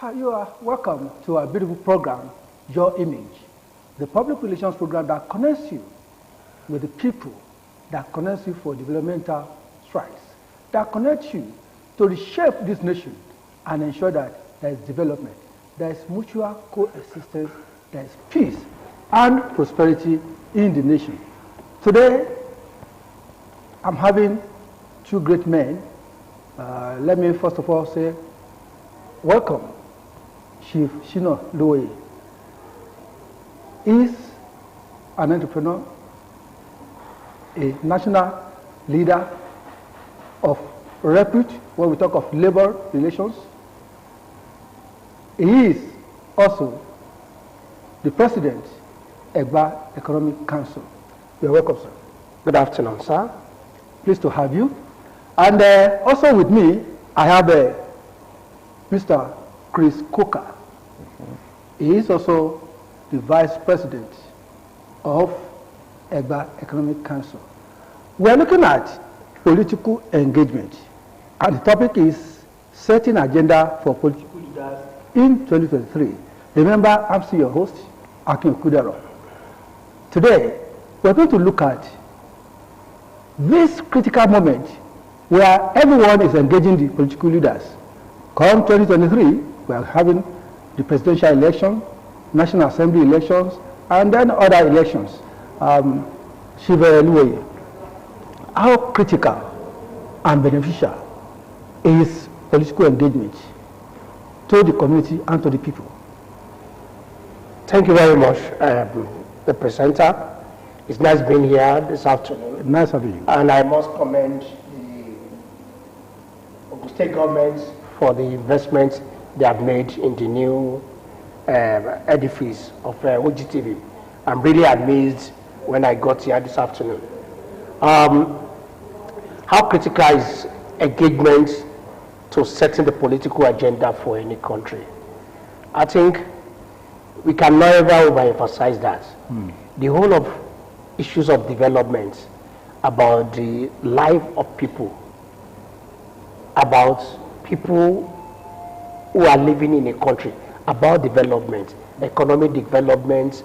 You are welcome to our beautiful program, Your Image, the public relations program that connects you with the people, that connects you for developmental strides, that connects you to reshape this nation and ensure that there is development, there is mutual coexistence, there is peace and prosperity in the nation. Today, I'm having two great men. Let me first of all say, welcome, Chief Shino Lowe. He is an entrepreneur, a national leader of repute when we talk of labor relations. He is also the president of Egba Economic Council. You're welcome, sir. Good afternoon, sir. Pleased to have you. And also with me, I have Mr. Chris Coker. He is also the vice president of Egba Economic Council. We are looking at political engagement, and the topic is setting agenda for political leaders in 2023. Remember, I'm still your host, Abeokuta. Today, we're going to look at this critical moment where everyone is engaging the political leaders. Come 2023, we are having the presidential election, National Assembly elections, and then other elections. Shiva Luwe, how critical and beneficial is political engagement to the community and to the people? Thank you very much, the presenter. It's nice being here this afternoon. Nice having you. And I must commend the state government for the investments they have made in the new edifice of Ogtv. I'm really amazed when I got here this afternoon. How critical is engagement to setting the political agenda for any country? I think we can never overemphasize that. The whole of issues of development, about the life of people, about people who are living in a country, about development, economic development,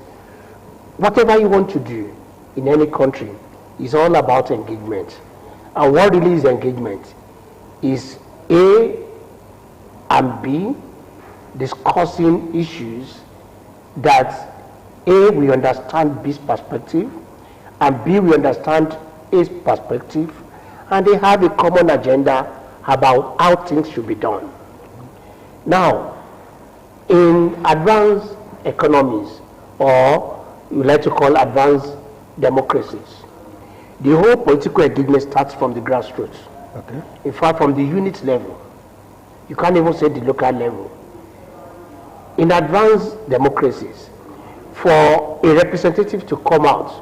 whatever you want to do in any country is all about engagement. And what really is engagement is A and B discussing issues that A, we understand B's perspective, and B, we understand A's perspective, and they have a common agenda about how things should be done. Now, in advanced economies, or we like to call advanced democracies, the whole political engagement starts from the grassroots. Okay. In fact, from the unit level. You can't even say the local level. In advanced democracies, for a representative to come out,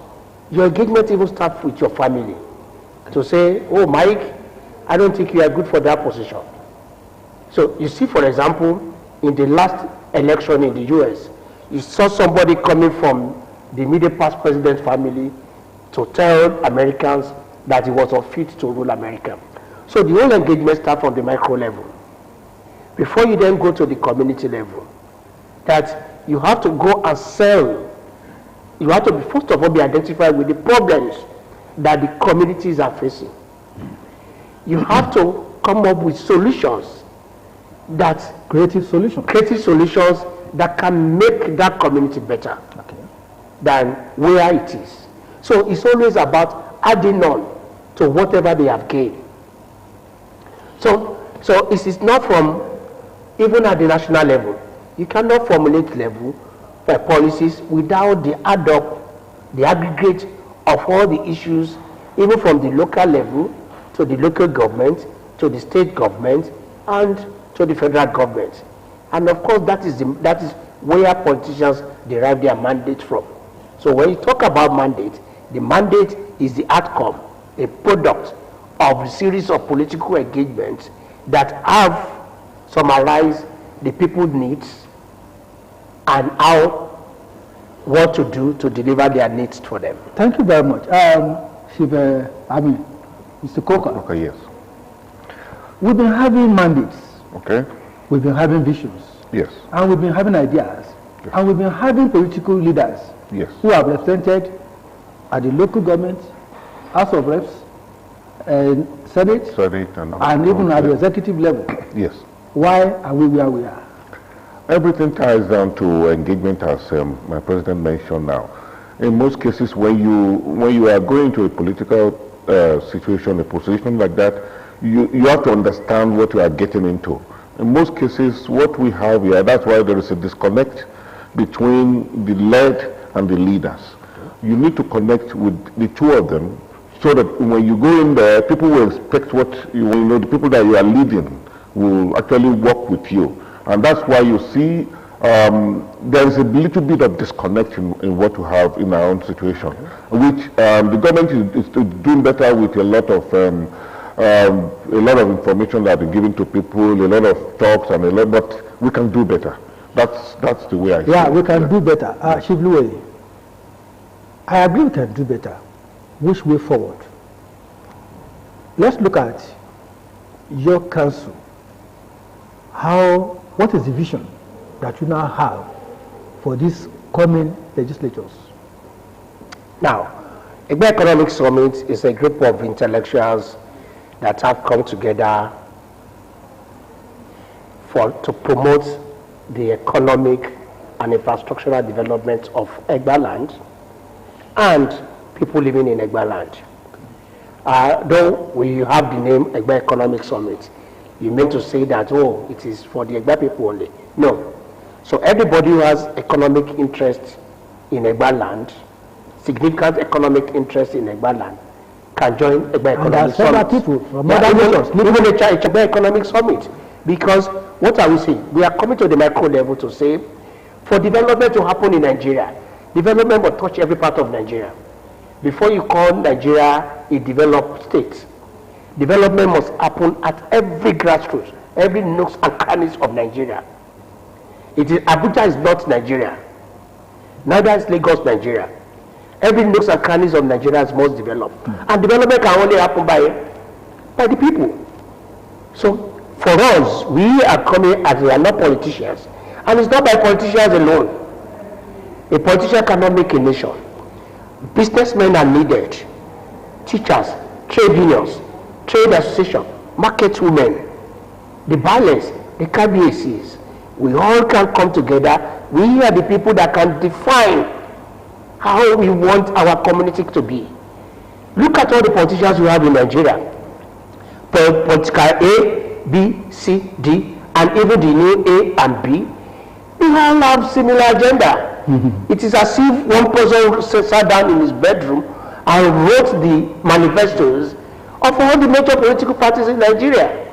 your engagement even starts with your family. To say, oh, Mike, I don't think you are good for that position. So you see, for example, in the last election in the US, you saw somebody coming from the immediate past president's family to tell Americans that he was unfit to rule America. So the whole engagement starts from the micro level. Before you then go to the community level, that you have to go and sell. You have to, first of all, be identified with the problems that the communities are facing. You have to come up with solutions that Creative solutions that can make that community better than where it is. So it's always about adding on to whatever they have gained. So it is not from, even at the national level, you cannot formulate level policies without the add up, the aggregate of all the issues, even from the local level to the local government, to the state government, and to the federal government. And of course, that is where politicians derive their mandate from. So when you talk about mandate, the mandate is the outcome, a product of a series of political engagements that have summarized the people's needs and what to do to deliver their needs for them. Thank you very much. Mr. Coker. Okay, yes. We've been having mandates. Okay. We've been having visions. Yes. And we've been having ideas. Yes. And we've been having political leaders Yes. who have represented at the local government, House of Reps, and Senate, and even at the executive level. Yes. Why are we where we are? Everything ties down to engagement, as my president mentioned now. In most cases, when you are going to a political situation, a position like that, you have to understand what you are getting into. In most cases, what we have here, that's why there is a disconnect between the led and the leaders. You need to connect with the two of them so that when you go in there, people will expect the people that you are leading will actually work with you. And that's why you see there is a little bit of disconnect in what we have in our own situation, which the government is doing better with a lot of information that is given to people, a lot of talks, and but we can do better. That's the way I see it. Yeah, we can do better. Shivluwe, I agree we can do better. Which way forward? Let's look at your council. What is the vision that you now have for these coming legislatures? Now, Egbe Economic Summit is a group of intellectuals that have come together to promote the economic and infrastructural development of Egba land and people living in Egba land. Though we have the name Egba Economic Summit, you meant to say that, oh, it is for the Egba people only. No. So everybody who has economic interest in Egba land, significant economic interest in Egba land, can join Egba Economic Summit. And there are several people from other nations. Even the Egba Economic Summit. Because what are we saying? We are coming to the micro level to say, for development to happen in Nigeria, development will touch every part of Nigeria. Before you call Nigeria a developed state, development must happen at every grassroots, every nooks and crannies of Nigeria. Abuja is not Nigeria. Neither is Lagos, Nigeria. Every nooks and crannies of Nigeria must develop. And development can only happen by the people. So for us, we are coming as we are not politicians. And it's not by politicians alone. A politician cannot make a nation. Businessmen are needed. Teachers, trade unions, trade association, market women, the balance, the KBACs. We all can come together. We are the people that can define how we want our community to be. Look at all the politicians we have in Nigeria. Political A, B, C, D, and even the new A and B, they all have similar agenda. It is as if one person sat down in his bedroom and wrote the manifestos of all the major political parties in Nigeria.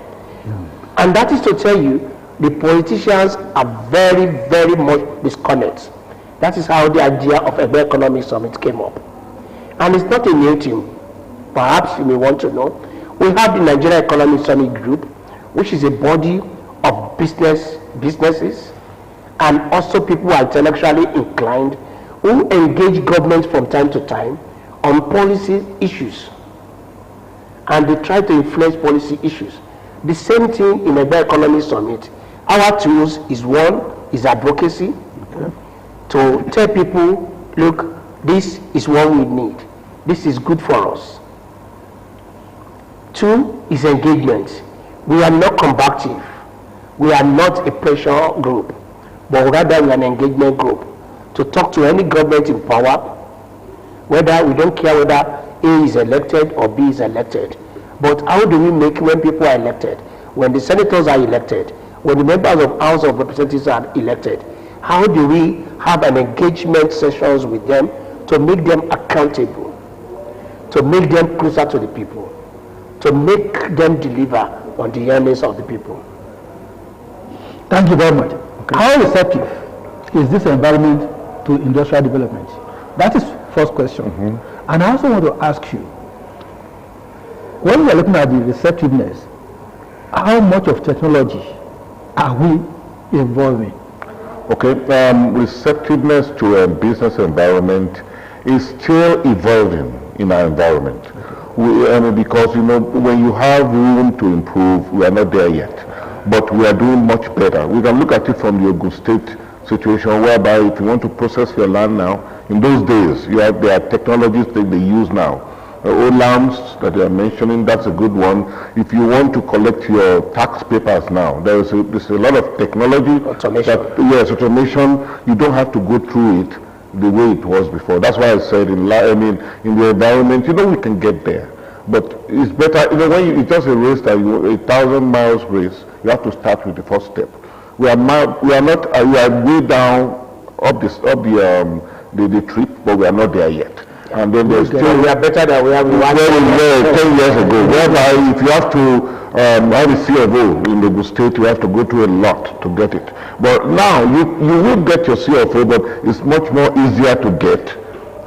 And that is to tell you, the politicians are very, very much disconnected. That is how the idea of Egbe Economic Summit came up. And it's not a new thing. Perhaps you may want to know. We have the Nigeria Economic Summit Group, which is a body of businesses and also people who are intellectually inclined who engage government from time to time on policy issues. And they try to influence policy issues. The same thing in Egbe Economic Summit. Our tools is one, is advocacy, to tell people, look, this is what we need. This is good for us. Two is engagement. We are not combative. We are not a pressure group, but rather we are an engagement group to talk to any government in power, whether we don't care whether A is elected or B is elected. But how do we make when people are elected, when the senators are elected, when the members of House of Representatives are elected? How do we have an engagement sessions with them to make them accountable, to make them closer to the people, to make them deliver on the earnings of the people? Thank you very much. Okay. How receptive is this environment to industrial development? That is first question. And I also want to ask you, when we are looking at the receptiveness, how much of technology are we involving? Okay, receptiveness to a business environment is still evolving in our environment. Because when you have room to improve, we are not there yet. but we are doing much better. We can look at it from the Ogun State situation, whereby if you want to process your land now, in those days, there are technologies that they use now. Lamps that they are mentioning, that's a good one. If you want to collect your tax papers now, there's a lot of technology. Automation. Automation. You don't have to go through it the way it was before. That's why I said in the environment, we can get there. But it's better, when it's just a race that 1,000 miles race, you have to start with the first step. We are way down up the trip, but we are not there yet. And then there's still, we are better than we have 10 years ago, whereby if you have to have a CFO in the state, you have to go through a lot to get it. But now you will get your CFO, but it's much more easier to get.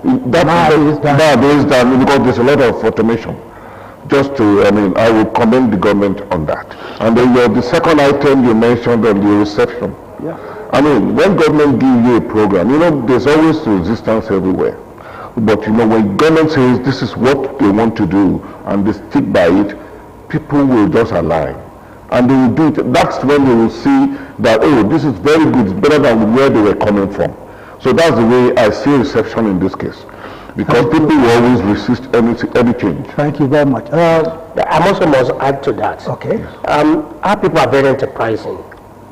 Nowadays than because there's a lot of automation. I would commend the government on that. And then the second item you mentioned on the reception. Yeah. When government gives you a program, there's always resistance everywhere. But when government says this is what they want to do and they stick by it, people will just align. And they will do it. That's when they will see that, this is very good, it's better than where they were coming from. So that's the way I see reception in this case. Because people will always resist any change. Thank you very much. I also must add to that. Okay. Our people are very enterprising.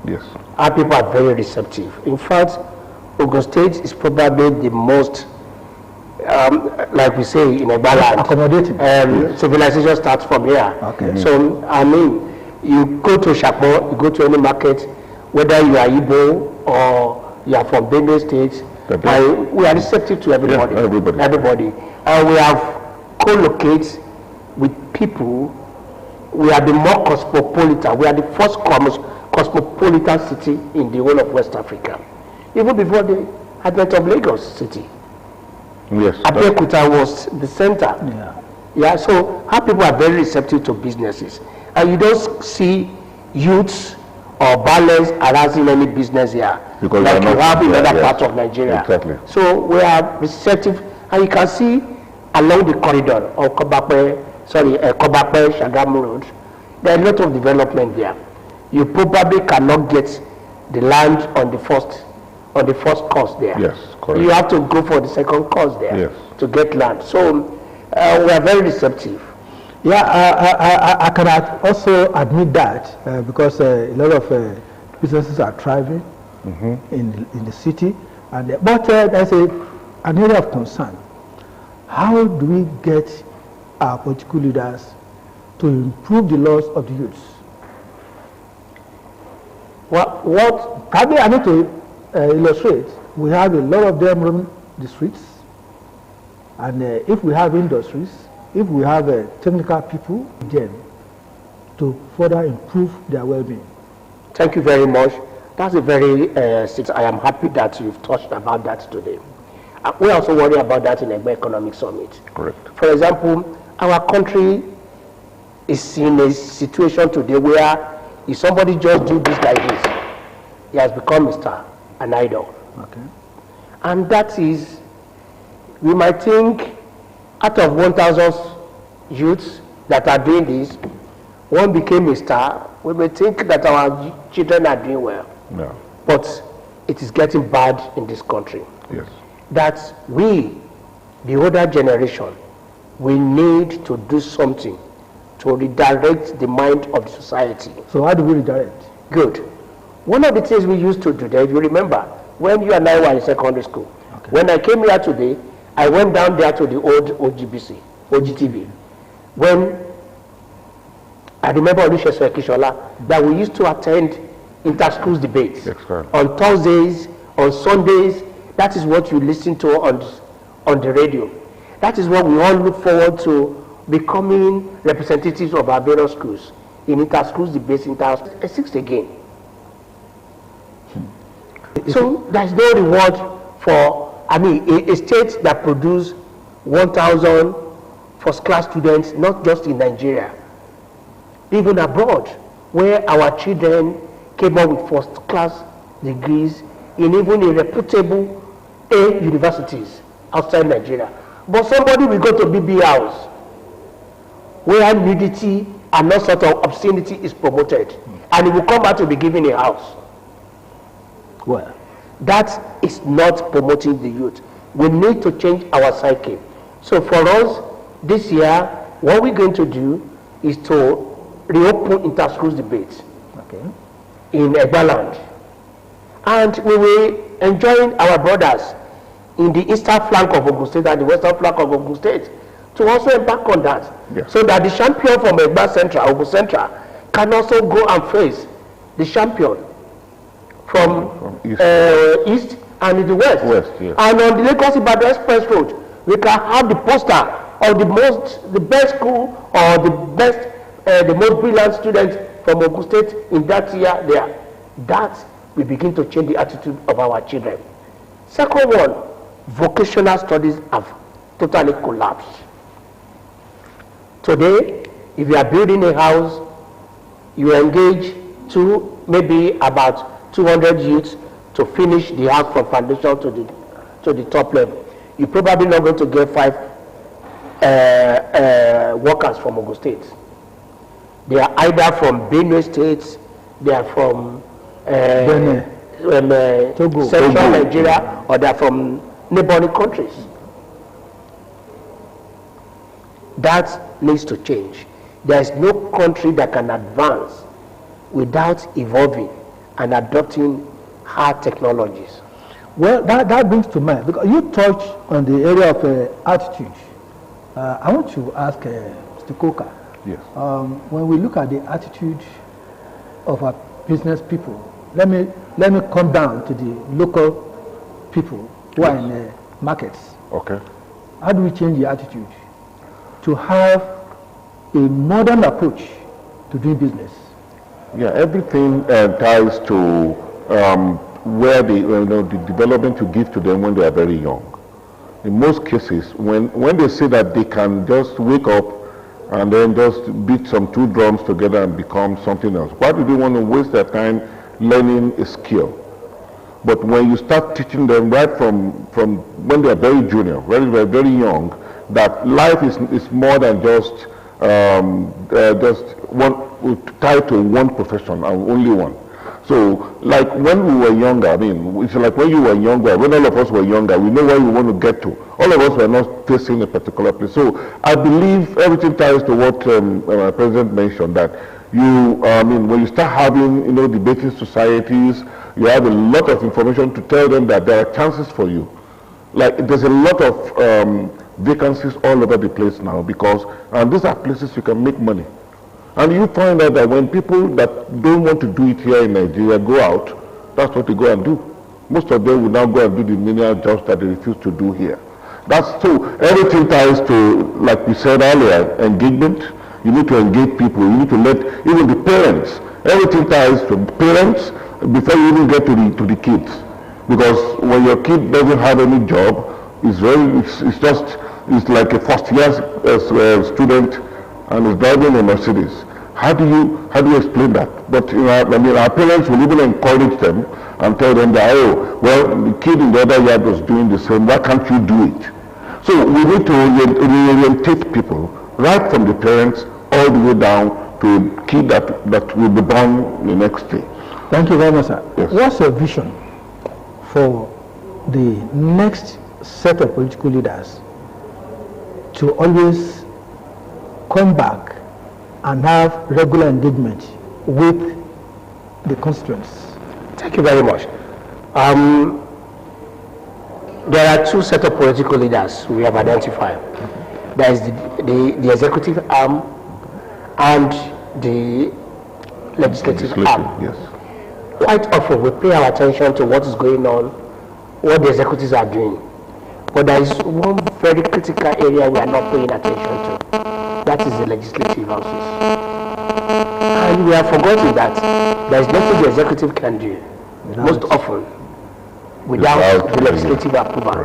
Yes. Our people are very receptive. In fact, Ogun State is probably the most, like we say in Egbaland, accommodating. Civilization starts from here. Okay. So, you go to Shakmo, you go to any market, whether you are Igbo or you are from Benue State, we are receptive to everybody. Yeah, everybody. And we have co-locate with people. We are the more cosmopolitan. We are the first cosmopolitan city in the whole of West Africa. Even before the advent of Lagos City. Yes. Abeokuta was the center. Yeah, so our people are very receptive to businesses. And you don't see youths or balance harassing any business here, because like you have in other parts of Nigeria. Exactly. So we are receptive, and you can see along the corridor of Kobape Shagamu Road, there are a lot of development there. You probably cannot get the land on the first course there. Yes, correct. You have to go for the second course there to get land. So we are very receptive. Yeah, I can also admit that because a lot of businesses are thriving in the city, but there's an area of concern. How do we get our political leaders to improve the laws of the youths? I need to illustrate. We have a lot of them roaming the streets, and if we have industries, if we have technical people, then to further improve their well-being. Thank you very much. That's a very, I am happy that you've touched about that today. We also worry about that in the Economic Summit. Correct. For example, our country is in a situation today where if somebody just do this like this, he has become a star, an idol. Okay. And that is, we might think, out of 1,000 youths that are doing this, one became a star. We may think that our children are doing well. No. But it is getting bad in this country. Yes. That we, the older generation, we need to do something to redirect the mind of the society. So how do we redirect? Good. One of the things we used to do there, if you remember, when you and I were in secondary school, when I came here today, I went down there to the old Ogtv, when I remember Olusegun Kishola, that we used to attend inter-schools debates. On Thursdays, on Sundays. That is what you listen to on the radio. That is what we all look forward to, becoming representatives of our various schools in inter-schools debates, inter-6 again. So there's no reward for, a state that produces 1,000 first-class students, not just in Nigeria, even abroad, where our children came up with first-class degrees in even in reputable universities outside Nigeria. But somebody will go to BB house where nudity and all sort of obscenity is promoted. and he will come back to be given a house. Well, that is not promoting the youth. We need to change our psyche. So for us, this year, what we're going to do is to reopen inter-schools debates in Egbaland. And we will enjoin our brothers in the eastern flank of Ogun State and the western flank of Ogun State to also embark on that. Yes. So that the champion from Egba Central, Ogun Central, can also go and face the champion from east and in the west. Yes. And on the Lagos-Ibadan Express Road, we can have the poster of the best school or the most brilliant students from Ogun State in that year there. That will begin to change the attitude of our children. Second one, vocational studies have totally collapsed. Today, if you are building a house, you engage maybe about 200 youths to finish the house from foundation to the top level. You're probably not going to get 5 workers from Ogun State. They are either from Benue State, they are from Central Nigeria, or they are from neighboring countries. That needs to change. There is no country that can advance without evolving and adopting hard technologies. Well, that brings to mind, because you touched on the area of attitude. I want to ask Mr. Coker. Yes. When we look at the attitude of our business people, let me come down to the local people who are in the markets. Okay. How do we change the attitude to have a modern approach to doing business? Yeah, everything ties to where the development you give to them when they are very young. In most cases, when they say that they can just wake up and then just beat some 2 drums together and become something else, why do they want to waste their time learning a skill? But when you start teaching them right from when they are very junior, very young, that life is more than just one tied to one profession and only one. So, like when we were younger, I mean, it's like when you were younger, when all of us were younger, we know where we want to get to. All of us were not facing a particular place. So, I believe everything ties to what my president mentioned, that when you start having, debating societies, you have a lot of information to tell them that there are chances for you. Like, there's a lot of vacancies all over the place now, because these are places you can make money. And you find out that when people that don't want to do it here in Nigeria go out, that's what they go and do. Most of them will now go and do the menial jobs that they refuse to do here. That's so everything ties to, like we said earlier, engagement. You need to engage people. You need to let even the parents. Everything ties to parents before you even get to the kids. Because when your kid doesn't have any job, it's like a first year student and is driving a Mercedes. How do you explain that? But our parents will even encourage them and tell them that, the kid in the other yard was doing the same. Why can't you do it? So we need to reorientate people right from the parents all the way down to a kid that will be born the next day. Thank you very much, sir. Yes. What's your vision for the next set of political leaders to always come back and have regular engagement with the constituents? Thank you very much. There are 2 sets of political leaders we have identified. There is the executive arm and the legislative arm. Yes. Quite often we pay our attention to what is going on, what the executives are doing. But there is one very critical area we are not paying attention to. That is the legislative houses. And we have forgotten that there is nothing the executive can do, most often, without the legislative approval.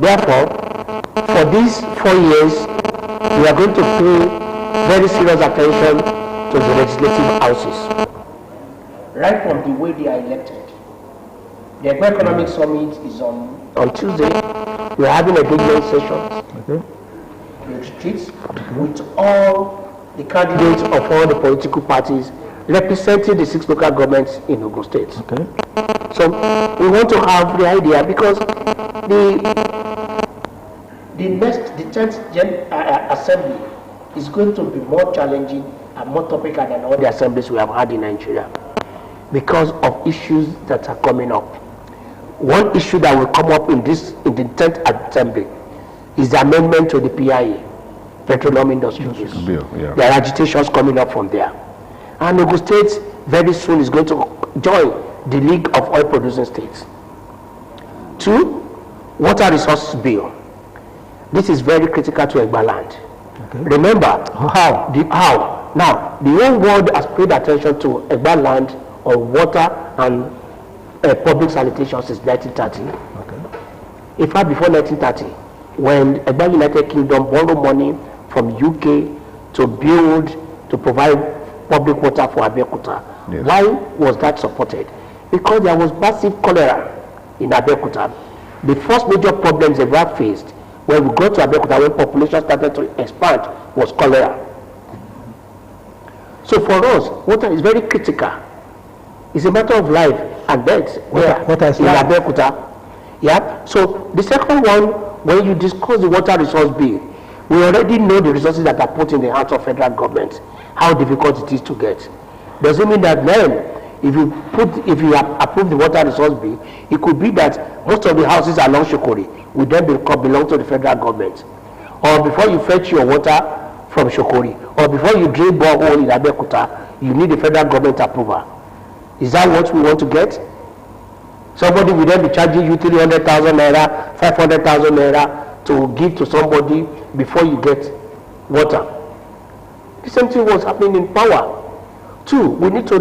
Therefore, for these 4 years, we are going to pay very serious attention to the legislative houses. Right from the way they are elected. The Economic Summit is on Tuesday. We are having engagement sessions. Retreats with all the candidates of all the political parties representing the 6 local governments in Ogun State. Okay. So we want to have the idea, because the 10th assembly is going to be more challenging and more topical than all the assemblies we have had in Nigeria, because of issues that are coming up. One issue that will come up in the 10th assembly is the amendment to the PIA, Petroleum Industry Bill. Yeah. There are agitations coming up from there. And Ogun State very soon is going to join the League of Oil Producing States. 2, Water Resources Bill. This is very critical to Egba land. Okay. Remember how. Now, the whole world has paid attention to Egba land on water and public sanitation since 1930. Okay. In fact, before 1930, when Egba United Kingdom borrowed money from UK to provide public water for Abeokuta. Yes. Why was that supported? Because there was massive cholera in Abeokuta. The first major problems they were faced when we got to Abeokuta, when population started to expand, was cholera. So for us, water is very critical. It's a matter of life and death in Abeokuta. Yeah. So the second one, when you discuss the water resource bill, we already know the resources that are put in the hands of federal government, how difficult it is to get. Does it mean that then, if you approve the water resource bill, it could be that most of the houses along Shokori will then belong to the federal government? Or before you fetch your water from Shokori, or before you drill borehole in Abeokuta, you need the federal government approval. Is that what we want to get? Somebody will then be charging you 300,000 naira, 500,000 naira to give to somebody before you get water. The same thing was happening in power. 2, we need to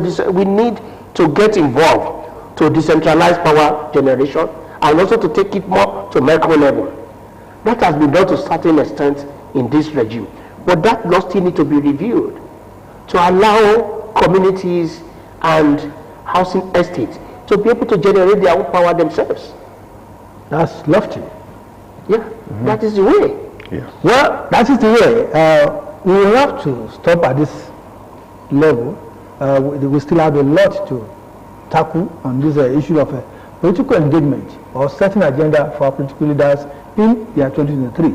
get involved to decentralize power generation and also to take it more to micro level. That has been done to a certain extent in this regime. But that law still needs to be reviewed to allow communities and housing estates to be able to generate their own power themselves. That's lofty. Yeah, that is the way. Yes. Well, that is the way. We will have to stop at this level. We still have a lot to tackle on this issue of political engagement or setting agenda for our political leaders in the year 2023.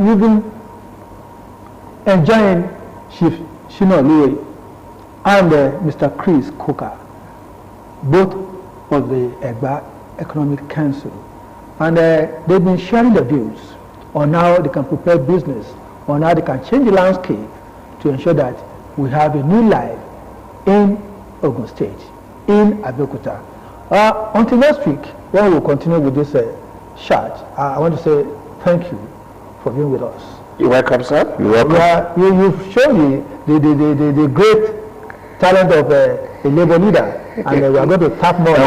You've been enjoying Chief Shino Louis and Mr. Chris Coker, both of the Egba Economic Council. And they've been sharing their views on how they can prepare business, on how they can change the landscape to ensure that we have a new life in Ogun State, in Abeokuta. Until next week, when we'll continue with this chat, I want to say thank you for being with us. You're welcome, sir. You're welcome. You've shown me the great talent of a labor leader, and we are going to tap more.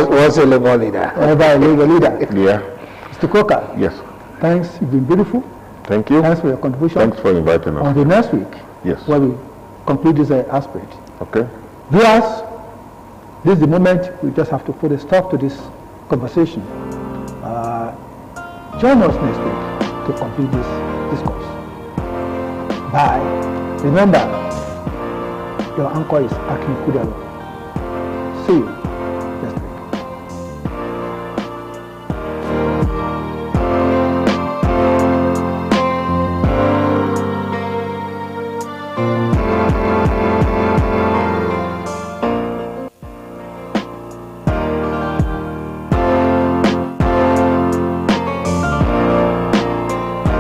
What's a labor leader? A labor leader. Yeah. Mr. Coker. Yes. Thanks. You've been beautiful. Thank you. Thanks for your contribution. Thanks for inviting us. On the next week, yes, where we complete this aspect. Okay. Viewers, this is the moment we just have to put a stop to this conversation. Join us next week to complete this discourse. Bye. Remember, your anchor is Akin Kudalo. See you.